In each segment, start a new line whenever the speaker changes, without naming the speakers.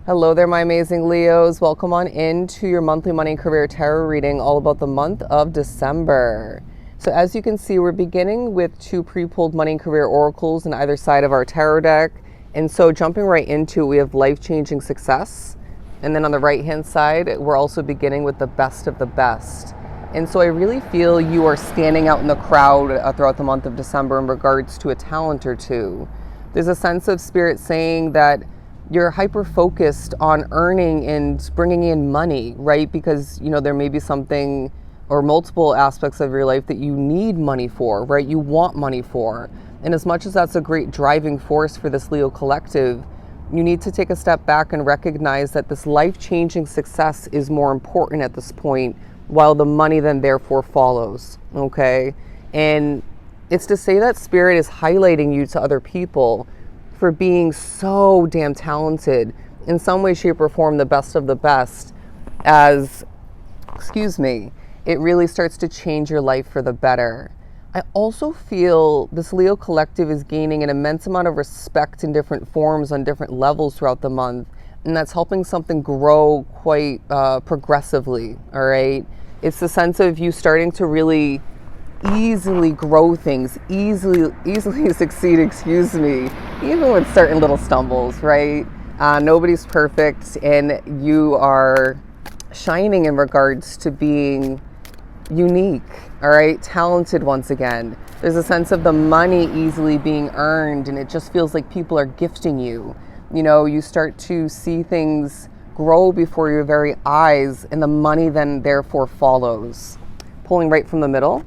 Hello there, my amazing Leos. Welcome on into your monthly money and career tarot reading all about the month of December. So as you can see, we're beginning with two pre-pulled money and career oracles on either side of our tarot deck. And so jumping right into it, we have life-changing success. And then on the right-hand side, we're also beginning with the best of the best. And so I really feel you are standing out in the crowd throughout the month of December in regards to a talent or two. There's a sense of spirit saying that you're hyper focused on earning and bringing in money, right? Because, there may be something or multiple aspects of your life that you need money for, right? You want money for. And as much as that's a great driving force for this Leo collective, you need to take a step back and recognize that this life-changing success is more important at this point, while the money then therefore follows, okay? And it's to say that spirit is highlighting you to other people for being so damn talented in some way, shape, or form, the best of the best, as, it really starts to change your life for the better. I also feel this Leo collective is gaining an immense amount of respect in different forms on different levels throughout the month, and that's helping something grow quite progressively, all right? It's the sense of you starting to really easily grow things, easily succeed, even with certain little stumbles, right? Nobody's perfect, and you are shining in regards to being unique, all right? Talented once again. There's a sense of the money easily being earned, and it just feels like people are gifting you. You start to see things grow before your very eyes, and the money then therefore follows. Pulling right from the middle.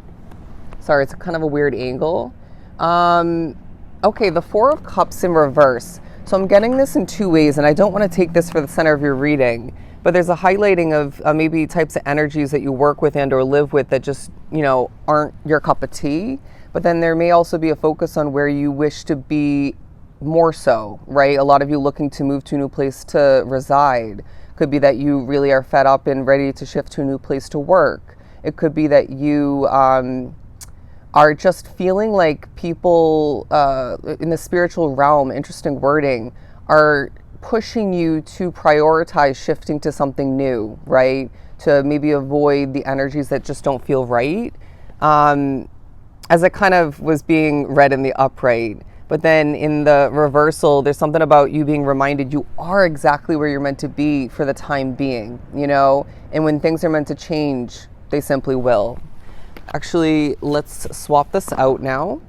Sorry, it's kind of a weird angle. Okay, the Four of Cups in reverse. So I'm getting this in two ways, and I don't want to take this for the center of your reading, but there's a highlighting of maybe types of energies that you work with and or live with that just, aren't your cup of tea. But then there may also be a focus on where you wish to be more so, right? A lot of you looking to move to a new place to reside. Could be that you really are fed up and ready to shift to a new place to work. It could be that you are just feeling like people in the spiritual realm, interesting wording, are pushing you to prioritize shifting to something new, right? To maybe avoid the energies that just don't feel right. As it kind of was being read in the upright. But then in the reversal, there's something about you being reminded you are exactly where you're meant to be for the time being, And when things are meant to change, they simply will. Actually, let's swap this out now.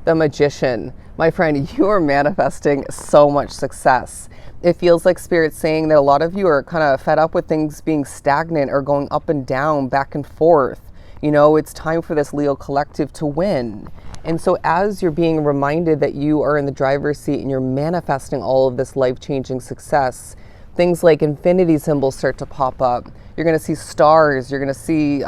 The Magician. My friend, you are manifesting so much success. It feels like Spirit's saying that a lot of you are kind of fed up with things being stagnant or going up and down, back and forth. It's time for this Leo collective to win. And so as you're being reminded that you are in the driver's seat and you're manifesting all of this life-changing success, things like infinity symbols start to pop up. You're going to see stars. You're going to see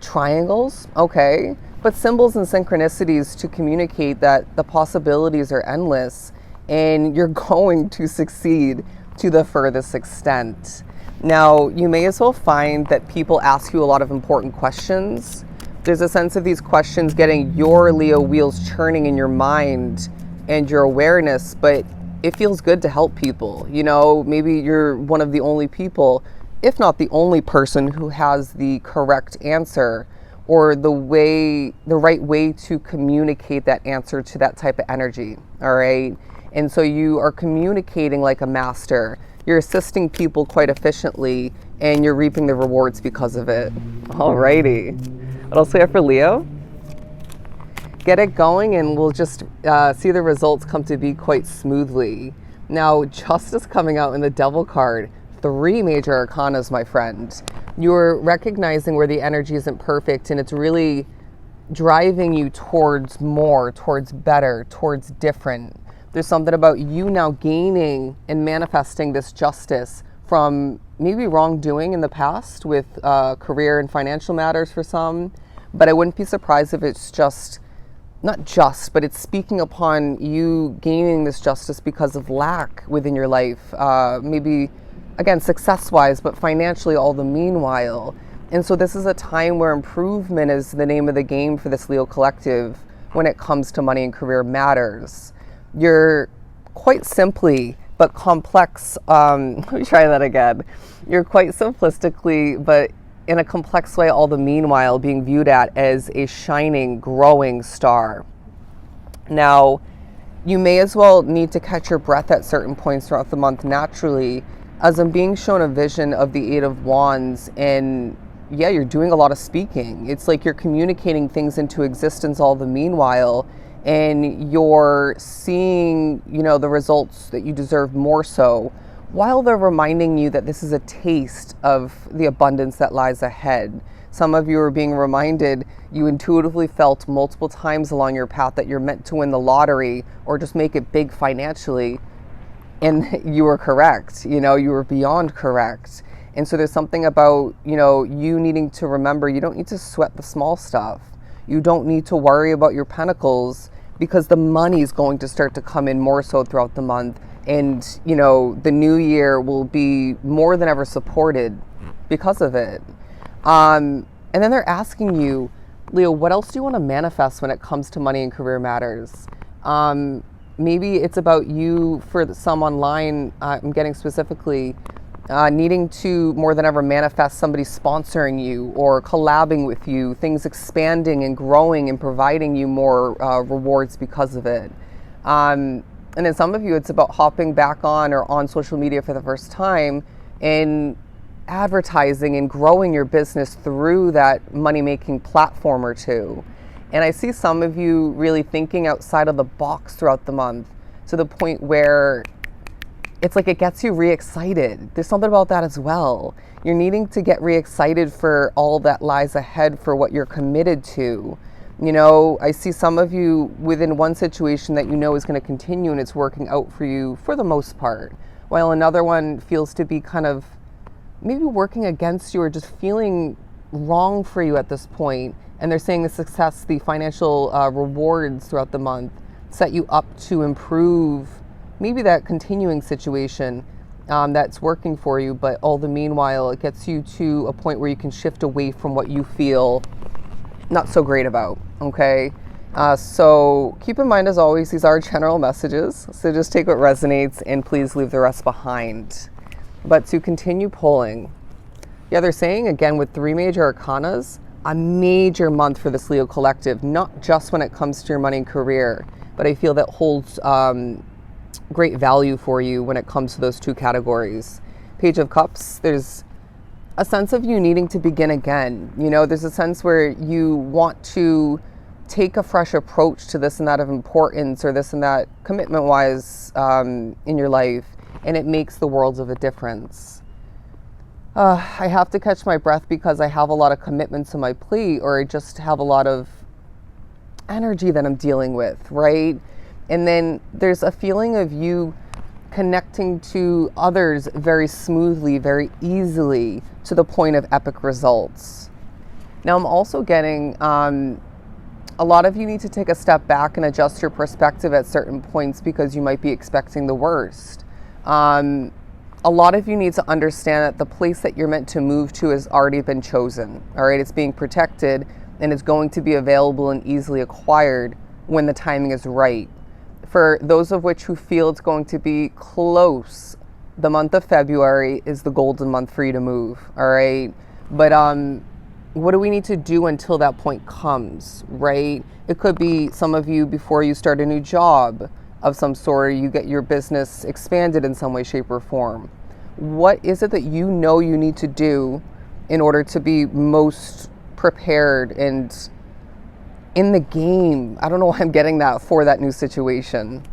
triangles, okay? But symbols and synchronicities to communicate that the possibilities are endless and you're going to succeed to the furthest extent. Now, you may as well find that people ask you a lot of important questions. There's a sense of these questions getting your Leo wheels churning in your mind and your awareness, but it feels good to help people. Maybe you're one of the only people, if not the only person, who has the correct answer or the right way to communicate that answer to that type of energy, all right? And so you are communicating like a master. You're assisting people quite efficiently, and you're reaping the rewards because of it. Alrighty. What else we have for Leo? Get it going, and we'll just see the results come to be quite smoothly. Now, Justice coming out in the Devil card. 3 major arcanas, my friend. You're recognizing where the energy isn't perfect, and it's really driving you towards more, towards better, towards different. There's something about you now gaining and manifesting this justice from maybe wrongdoing in the past with career and financial matters for some, but I wouldn't be surprised if it's but it's speaking upon you gaining this justice because of lack within your life, maybe, again, success-wise, but financially all the meanwhile. And so this is a time where improvement is the name of the game for this Leo collective when it comes to money and career matters. You're quite simply but complex, let me try that again. You're quite simplistically, but in a complex way, all the meanwhile being viewed at as a shining, growing star. Now, you may as well need to catch your breath at certain points throughout the month naturally, as I'm being shown a vision of the Eight of Wands, and yeah, you're doing a lot of speaking. It's like you're communicating things into existence all the meanwhile, and you're seeing, the results that you deserve more so, while they're reminding you that this is a taste of the abundance that lies ahead. Some of you are being reminded, you intuitively felt multiple times along your path that you're meant to win the lottery or just make it big financially. And you were correct, you were beyond correct. And so there's something about, you needing to remember, you don't need to sweat the small stuff. You don't need to worry about your pentacles, because the money is going to start to come in more so throughout the month. And, the new year will be more than ever supported because of it. And then they're asking you, Leo, what else do you want to manifest when it comes to money and career matters? Maybe it's about you, for some online, I'm getting specifically, needing to more than ever manifest somebody sponsoring you or collabing with you, things expanding and growing and providing you more rewards because of it. And then some of you, it's about hopping back on or on social media for the first time and advertising and growing your business through that money-making platform or two. And I see some of you really thinking outside of the box throughout the month, to the point where it's like it gets you re-excited. There's something about that as well. You're needing to get re-excited for all that lies ahead, for what you're committed to. I see some of you within one situation that is going to continue and it's working out for you for the most part, while another one feels to be kind of maybe working against you or just feeling wrong for you at this point. And they're saying the success, the financial rewards throughout the month set you up to improve maybe that continuing situation that's working for you, but all the meanwhile, it gets you to a point where you can shift away from what you feel not so great about, okay? So keep in mind, as always, these are general messages, so just take what resonates and please leave the rest behind. But to continue pulling, yeah, they're saying, again, with 3 major arcanas, a major month for this Leo collective, not just when it comes to your money and career, but I feel that holds great value for you when it comes to those 2 categories. Page of Cups, there's a sense of you needing to begin again. There's a sense where you want to take a fresh approach to this and that of importance, or this and that commitment-wise in your life, and it makes the world of a difference. I have to catch my breath because I have a lot of commitments to my plate, or I just have a lot of energy that I'm dealing with, right? And then there's a feeling of you connecting to others very smoothly, very easily, to the point of epic results. Now, I'm also getting a lot of you need to take a step back and adjust your perspective at certain points, because you might be expecting the worst. A lot of you need to understand that the place that you're meant to move to has already been chosen. All right, it's being protected and it's going to be available and easily acquired when the timing is right. For those of which who feel it's going to be close, the month of February is the golden month for you to move. All right, but what do we need to do until that point comes, right? It could be some of you before you start a new job of some sort, or you get your business expanded in some way, shape, or form. What is it that you need to do in order to be most prepared and in the game? I don't know why I'm getting that for that new situation.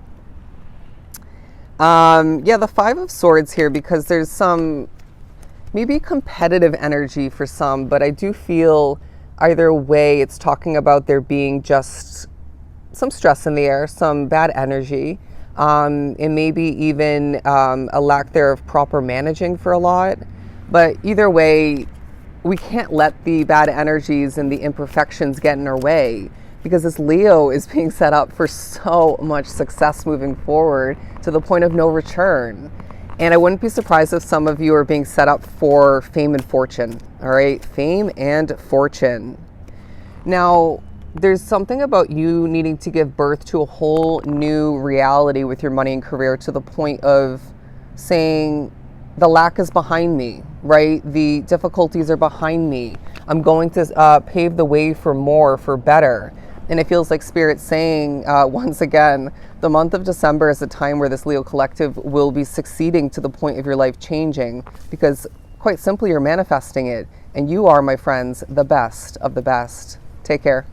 Yeah, the 5 of Swords here, because there's some maybe competitive energy for some, but I do feel either way it's talking about there being just some stress in the air, some bad energy, and maybe even a lack there of proper managing for a lot. But either way, we can't let the bad energies and the imperfections get in our way, because this Leo is being set up for so much success moving forward, to the point of no return. And I wouldn't be surprised if some of you are being set up for fame and fortune. All right, fame and fortune. Now, there's something about you needing to give birth to a whole new reality with your money and career, to the point of saying the lack is behind me, right? The difficulties are behind me. I'm going to pave the way for more, for better. And it feels like Spirit's saying, once again, the month of December is a time where this Leo collective will be succeeding to the point of your life changing, because quite simply, you're manifesting it. And you are, my friends, the best of the best. Take care.